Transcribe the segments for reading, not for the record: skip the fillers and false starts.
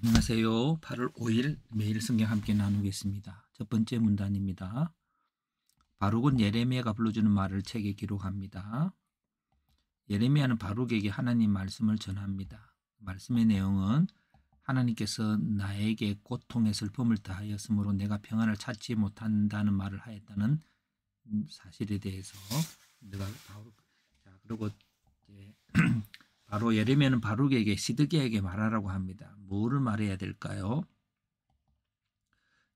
안녕하세요. 8월 5일 매일 성경 함께 나누겠습니다. 첫 번째 문단입니다. 바룩은 예레미야가 불러주는 말을 책에 기록합니다. 예레미야는 바룩에게 하나님 말씀을 전합니다. 말씀의 내용은 하나님께서 나에게 고통의 슬픔을 다하였으므로 내가 평안을 찾지 못한다는 말을 하였다는 사실에 대해서 그리고 이제 바로 예레미야는 바룩에게 시드기야에게 말하라고 합니다. 뭐를 말해야 될까요?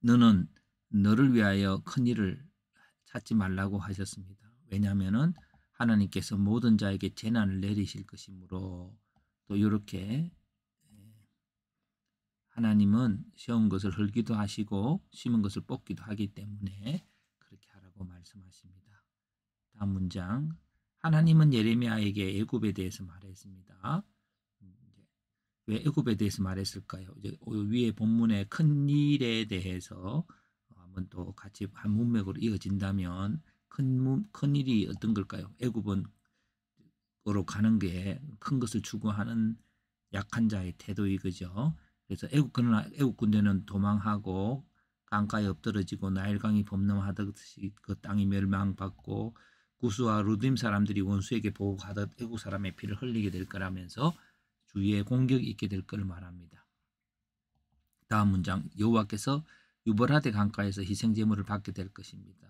너는 너를 위하여 큰 일을 찾지 말라고 하셨습니다. 왜냐하면 하나님께서 모든 자에게 재난을 내리실 것이므로 또 이렇게 하나님은 세운 것을 헐기도 하시고 심은 것을 뽑기도 하기 때문에 그렇게 하라고 말씀하십니다. 다음 문장. 하나님은 예레미야에게 애굽에 대해서 말했습니다. 왜 애굽에 대해서 말했을까요? 이제 위에 본문의 큰 일에 대해서 한번 또 같이 한 문맥으로 이어진다면 큰 일이 어떤 걸까요? 애굽은 으로 가는 게 큰 것을 추구하는 약한 자의 태도이거죠. 그래서 그러나 애굽 군대는 도망하고 강가에 엎드러지고 나일강이 범람하듯이 그 땅이 멸망받고 구스와 루딤 사람들이 원수에게 보복하듯 애굽 사람의 피를 흘리게 될 거라면서 주위에 공격이 있게 될 것을 말합니다. 다음 문장. 여호와께서 유브라데 강가에서 희생제물을 받게 될 것입니다.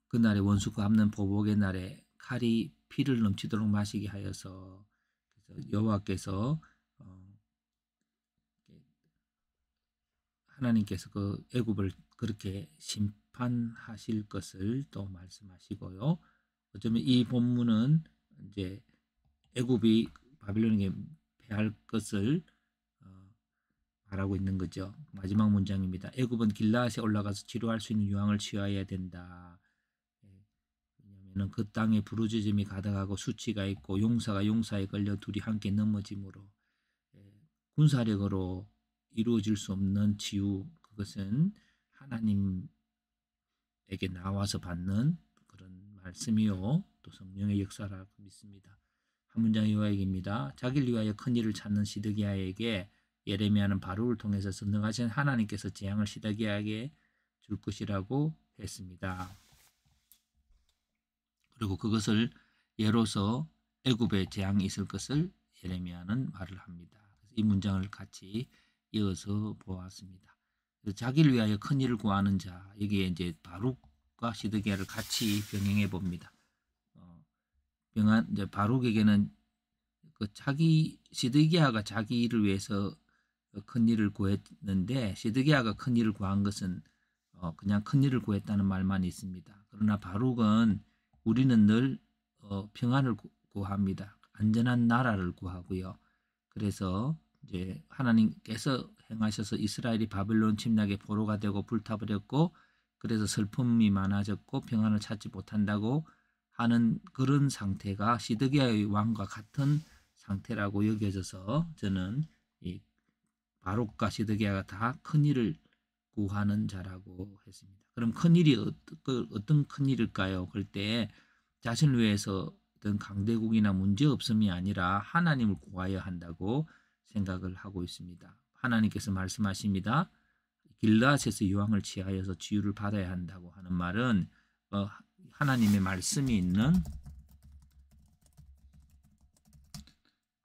그날에 원수 갚는 보복의 날에 칼이 피를 넘치도록 마시게 하여서 여호와께서 하나님께서 그 애굽을 그렇게 심판하실 것을 또 말씀하시고요. 어쩌면 이 본문은 이제 애굽이 바빌론에게 패할 것을 말하고 있는 거죠. 마지막 문장입니다. 애굽은 길라앗에 올라가서 치료할 수 있는 유황을 취하여야 된다. 왜냐하면 그 땅에 부르짖음이 가득하고 수치가 있고 용사가 용사에 걸려 둘이 함께 넘어짐으로 군사력으로 이루어질 수 없는 치유, 그것은 하나님에게 나와서 받는 그런 말씀이요 또 성령의 역사라고 믿습니다. 한 문장 이하얘기입니다. 자기를 위하여 큰 일을 찾는 시드기야에게 예레미야는 바룩을 통해서 선능하신 하나님께서 재앙을 시드기야에게 줄 것이라고 했습니다. 그리고 그것을 예로서 애굽에 재앙이 있을 것을 예레미야는 말을 합니다. 이 문장을 같이 이어서 보았습니다. 자기를 위하여 큰 일을 구하는 자, 여기에 이제 바룩과 시드기야를 같이 병행해 봅니다. 이제 바룩에게는 시드기야가 자기를 위해서 큰 일을 구했는데 시드기야가 큰 일을 구한 것은 그냥 큰 일을 구했다는 말만 있습니다. 그러나 바룩은 우리는 늘 평안을 구합니다. 안전한 나라를 구하고요. 그래서 이제 하나님께서 행하셔서 이스라엘이 바벨론 침략의 포로가 되고 불타버렸고 그래서 슬픔이 많아졌고 평안을 찾지 못한다고 하는 그런 상태가 시드기야의 왕과 같은 상태라고 여겨져서 저는 이 바룩과 시드기야가 다 큰일을 구하는 자라고 했습니다. 그럼 큰일이 어떤 큰일일까요? 그럴 때 자신을 위해서 어떤 강대국이나 문제없음이 아니라 하나님을 구하여야 한다고 생각을 하고 있습니다. 하나님께서 말씀하십니다. 길라앗에서 유황을 취하여서 치유를 받아야 한다고 하는 말은 하나님의 말씀이 있는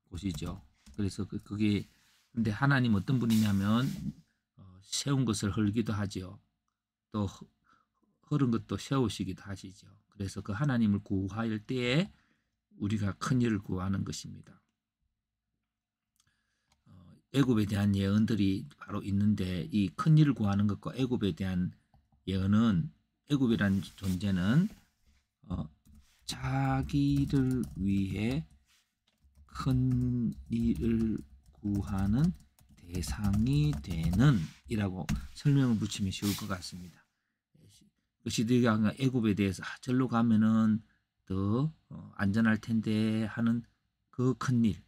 곳이죠. 그래서 그게 근데 하나님 어떤 분이냐면 세운 것을 헐기도 하죠. 또 흐른 것도 세우시기도 하시죠. 그래서 그 하나님을 구할 때에 우리가 큰 일을 구하는 것입니다. 애굽에 대한 예언들이 바로 있는데 이 큰 일을 구하는 것과 애굽에 대한 예언은 애굽이라는 존재는 자기를 위해 큰 일을 구하는 대상이 되는 이라고 설명을 붙이면 쉬울 것 같습니다. 시드기야가 애굽에 대해서 절로 가면은 더 안전할 텐데 하는 그 큰 일,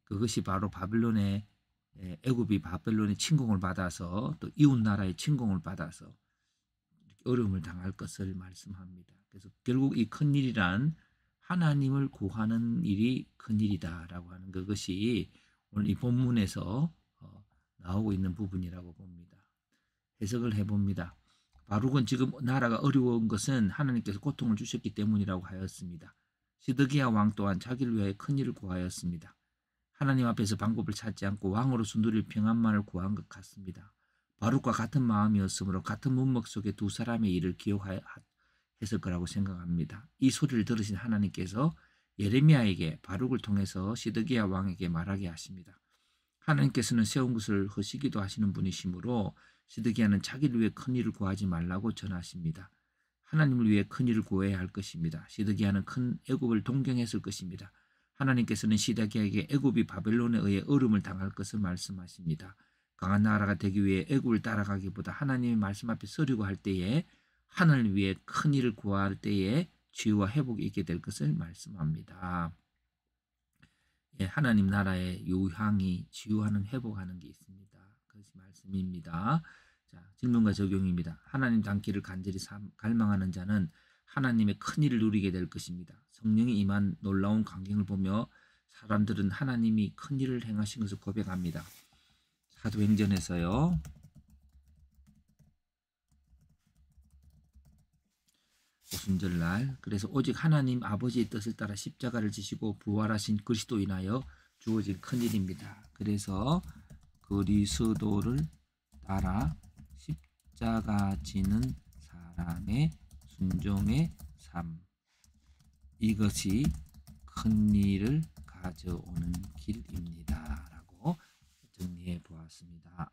그것이 바로 바벨론의 애굽이 바벨론의 침공을 받아서 또 이웃 나라의 침공을 받아서 어려움을 당할 것을 말씀합니다. 그래서 결국 이 큰 일이란 하나님을 구하는 일이 큰 일이다라고 하는 그것이 오늘 이 본문에서 나오고 있는 부분이라고 봅니다. 해석을 해봅니다. 바룩은 지금 나라가 어려운 것은 하나님께서 고통을 주셨기 때문이라고 하였습니다. 시드기야 왕 또한 자기를 위하여 큰일을 구하였습니다. 하나님 앞에서 방법을 찾지 않고 왕으로서 누릴 평안만을 구한 것 같습니다. 바룩과 같은 마음이었으므로 같은 문맥 속에 두 사람의 일을 기억했을 거라고 생각합니다. 이 소리를 들으신 하나님께서 예레미야에게 바룩을 통해서 시드기야 왕에게 말하게 하십니다. 하나님께서는 세운 것을 허시기도 하시는 분이시므로 시드기야는 자기를 위해 큰일을 구하지 말라고 전하십니다. 하나님을 위해 큰일을 구해야 할 것입니다. 시드기야는 큰 애굽을 동경했을 것입니다. 하나님께서는 시드기야에게 애굽이 바벨론에 의해 어려움을 당할 것을 말씀하십니다. 강한 나라가 되기 위해 애굽을 따라가기보다 하나님의 말씀 앞에 서려고 할 때에 하나님을 위해 큰일을 구할 때에 치유와 회복이 있게 될 것을 말씀합니다. 예, 하나님 나라의 요향이 치유하는 회복하는 게 있습니다. 그것이 말씀입니다. 자, 질문과 적용입니다. 하나님 닮기를 간절히 갈망하는 자는 하나님의 큰일을 누리게 될 것입니다. 성령이 임한 놀라운 광경을 보며 사람들은 하나님이 큰일을 행하신 것을 고백합니다. 사도행전에서요. 오순절날 그래서 오직 하나님 아버지의 뜻을 따라 십자가를 지시고 부활하신 그리스도로 인하여 주어진 큰일입니다. 그래서 그리스도를 따라 십자가 지는 사람의 순종의 삶, 이것이 큰일을 가져오는 길입니다. 라고 정리해 보았습니다.